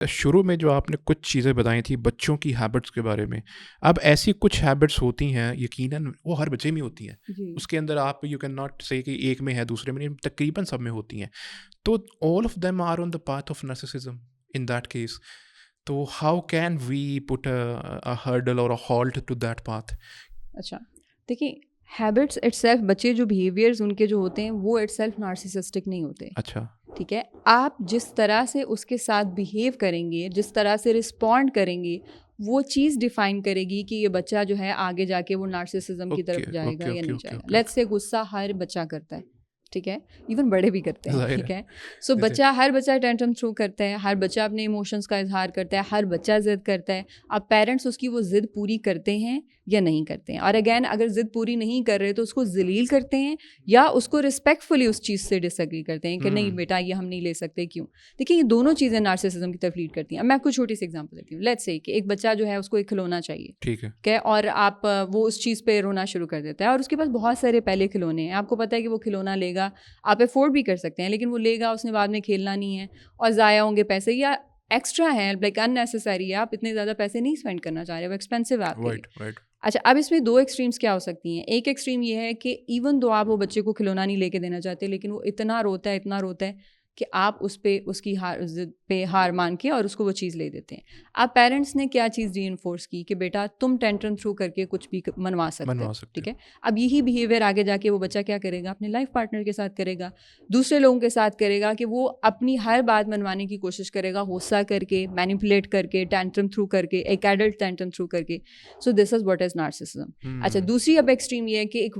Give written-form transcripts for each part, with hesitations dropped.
شروع میں جو آپ نے کچھ چیزیں بتائی تھیں بچوں کی ہیبٹس کے بارے میں، اب ایسی کچھ ہیبٹس ہوتی ہیں یقیناً وہ ہر بچے میں ہوتی ہیں، جی اس کے اندر آپ یو کین ناٹ سے کہ ایک میں ہے دوسرے میں نہیں، تقریباً سب میں ہوتی ہیں. تو all of them are on the path of narcissism in that case. تو how can we put a hurdle or a halt to that path? اچھا دیکھیے، ہیبٹس اٹ سیلف، بچے جو بیہیویئرز ان کے جو ہوتے ہیں وہ اٹ سیلف نارسسسٹک نہیں ہوتے. اچھا ٹھیک ہے، آپ جس طرح سے اس کے ساتھ بیہیو کریں گے، جس طرح سے رسپونڈ کریں گے، وہ چیز ڈیفائن کرے گی کہ یہ بچہ جو ہے آگے جا کے وہ نارسسزم کی اوکے طرف جائے گا اوکے یا اوکے نہیں اوکے جائے گا. اوکے لیٹس سے غصہ ہر بچہ کرتا ہے، ٹھیک ہے، ایون بڑے بھی کرتے ہیں. ظاہر ٹھیک ہے. ہے، سو ہر بچہ ٹینٹرم تھرو کرتا ہے، ہر بچہ اپنے ایموشنس کا اظہار کرتا ہے، ہر بچہ ضد کرتا ہے. اب پیرنٹس اس کی وہ ضد پوری کرتے ہیں یا نہیں کرتے ہیں. اور اگین اگر ضد پوری نہیں کر رہے تو اس کو ذلیل کرتے ہیں یا اس کو رسپیکٹفلی اس چیز سے ڈس ایگری کرتے ہیں کہ نہیں بیٹا یہ ہم نہیں لے سکتے. کیوں؟ دیکھیے یہ دونوں چیزیں نارسسزم کی طرف لیڈ کرتی ہیں. اب میں کوئی چھوٹی سی ایگزامپل دیتی ہوں. لیٹس سے کہ ایک بچہ جو ہے اس کو ایک کھلونا چاہیے، ٹھیک ہے. کہ اور آپ وہ اس چیز پہ رونا شروع کر دیتا ہے اور اس کے پاس بہت سارے پہلے کھلونے ہیں. آپ کو پتہ ہے کہ وہ کھلونا لے گا، آپ افورڈ بھی کر سکتے ہیں، لیکن وہ لے گا، اس نے بعد میں کھیلنا نہیں ہے اور ضائع ہوں گے پیسے یا ایکسٹرا ہے، لائک ان نیسسری ہے، آپ اتنے زیادہ پیسے نہیں اسپینڈ کرنا چاہ رہے، وہ ایکسپینسو ہے آپ کے لیے. رائٹ. اچھا اب اس میں دو ایکسٹریمس کیا ہو سکتی ہیں. ایک ایکسٹریم یہ ہے کہ ایون دو آپ وہ بچے کو کھلونا نہیں لے کے دینا چاہتے، لیکن وہ اتنا روتا ہے کہ آپ اس پہ اس کی ہار مان کے اور اس کو وہ چیز لے دیتے ہیں. اب پیرنٹس نے کیا چیز ری انفورس کی کہ بیٹا تم ٹینٹرم تھرو کر کے کچھ بھی منوا سکتے ہو. ٹھیک ہے، اب یہی بیہیویئر آگے جا کے وہ بچہ کیا کرے گا، اپنے لائف پارٹنر کے ساتھ کرے گا، دوسرے لوگوں کے ساتھ کرے گا، کہ وہ اپنی ہر بات منوانے کی کوشش کرے گا، غصہ کر کے، مینیپولیٹ کر کے، ٹینٹرم تھرو کر کے، ایک ایڈلٹ ٹینٹرم تھرو کر کے. سو دس از واٹ از نارسسزم. اچھا دوسری اب ایکسٹریم یہ ہے کہ ایک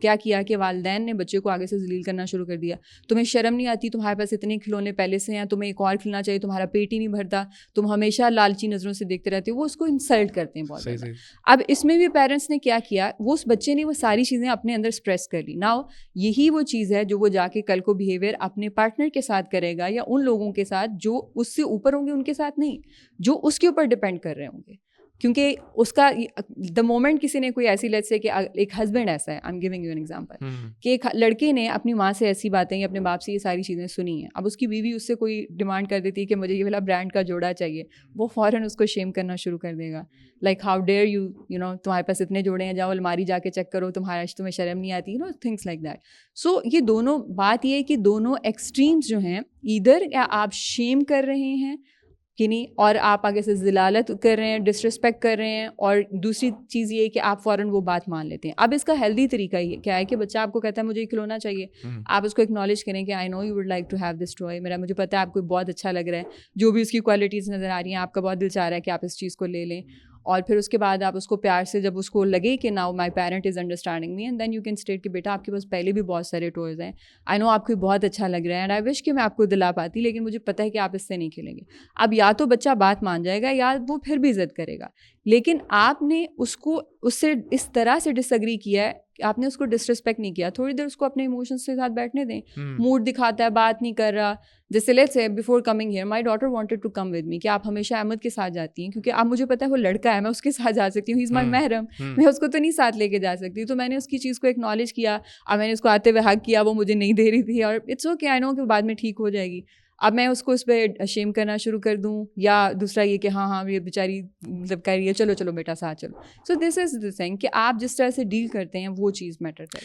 کیا کیا کہ والدین نے بچے کو آگے سے ذلیل کرنا شروع کر دیا. تمہیں شرم نہیں آتی، تمہارے پاس اتنے کھلونے پہلے سے ہیں، تمہیں ایک اور کھلنا چاہیے، تمہارا پیٹ ہی نہیں بھرتا، تم ہمیشہ لالچی نظروں سے دیکھتے رہتے ہو. وہ اس کو انسلٹ کرتے ہیں بہت زیادہ. اب اس میں بھی پیرنٹس نے کیا وہ اس بچے نے وہ ساری چیزیں اپنے اندر اسپریس کر لی. ناؤ یہی وہ چیز ہے جو وہ جا کے کل کو بیہیویئر اپنے پارٹنر کے ساتھ کرے گا یا ان لوگوں کے ساتھ جو اس سے اوپر ہوں گے ان کے ساتھ نہیں، جو اس کے اوپر ڈپینڈ کر رہے ہوں گے. کیونکہ اس کا دا مومنٹ کسی نے کوئی ایسی لیٹ سے کہ ایک ہسبینڈ ایسا ہے، I am giving you an example, کہ ایک لڑکے نے اپنی ماں سے ایسی باتیں یا اپنے باپ سے یہ ساری چیزیں سنی ہیں. اب اس کی بیوی اس سے کوئی ڈیمانڈ کر دیتی ہے کہ مجھے یہ والا برانڈ کا جوڑا چاہیے، وہ فوراً اس کو شیم کرنا شروع کر دے گا، like how dare you know, تمہارے پاس اتنے جوڑے ہیں، جاؤ الماری جا کے چیک کرو، تمہیں شرم نہیں آتی، you know things like that. So یہ دونوں بات یہ ہے کہ دونوں ایکسٹریمز جو ہیں، ادھر یا آپ شیم کر رہے ہیں کہ نہیں اور آپ آگے سے ذلالت کر رہے ہیں، ڈس رسپیکٹ کر رہے ہیں، اور دوسری چیز یہ ہے کہ آپ فوراً وہ بات مان لیتے ہیں. اب اس کا ہیلدی طریقہ یہ کیا ہے کہ بچہ آپ کو کہتا ہے مجھے یہ کھلونا چاہیے، آپ اس کو اکنالج کریں کہ I know you would like to have this toy, مجھے پتہ ہے آپ کو بہت اچھا لگ رہا ہے، جو بھی اس کی کوالٹیز نظر آ رہی ہیں آپ کا بہت دل چاہ رہا ہے کہ آپ اس چیز کو لے لیں. اور پھر اس کے بعد آپ اس کو پیار سے، جب اس کو لگے کہ now my parent is understanding me, and then you can state کہ بیٹا آپ کے پاس پہلے بھی بہت سارے ٹوائز ہیں، آئی نو آپ کو بہت اچھا لگ رہا ہے اینڈ آئی وش کہ میں آپ کو دلا پاتی، لیکن مجھے پتہ ہے کہ آپ اس سے نہیں کھیلیں گے. اب یا تو بچہ بات مان جائے گا یا وہ پھر بھی ضد کرے گا، لیکن آپ نے اس کو اس سے اس طرح سے ڈس ایگری کیا ہے کہ آپ نے اس کو ڈس رسپیکٹ نہیں کیا. تھوڑی دیر اس کو اپنے ایموشنس کے ساتھ بیٹھنے دیں. موڈ دکھاتا ہے، بات نہیں کر رہا، جیسے let's say before coming here my daughter wanted to come with me, کہ آپ ہمیشہ احمد کے ساتھ جاتی ہیں کیونکہ اب مجھے پتا ہے وہ لڑکا ہے، میں اس کے ساتھ جا سکتی ہوں، ہی از مائی محرم، میں اس کو تو نہیں ساتھ لے کے جا سکتی. تو میں نے اس کی چیز کو ایکنالج کیا، اب میں نے اس کو آتے ہوئے حق کیا، وہ مجھے نہیں دے رہی تھی، اور اٹس اوکے، آئی نو کہ بعد میں ٹھیک ہو جائے گی. اب میں اس کو اس پہ شیم کرنا شروع کر دوں، یا دوسرا یہ کہ ہاں یہ بیچاری مطلب کہہ رہی ہے چلو بیٹا ساتھ چلو. سو دس از دا تھنگ کہ آپ جس طرح سے ڈیل کرتے ہیں وہ چیز میٹر کرتی ہے.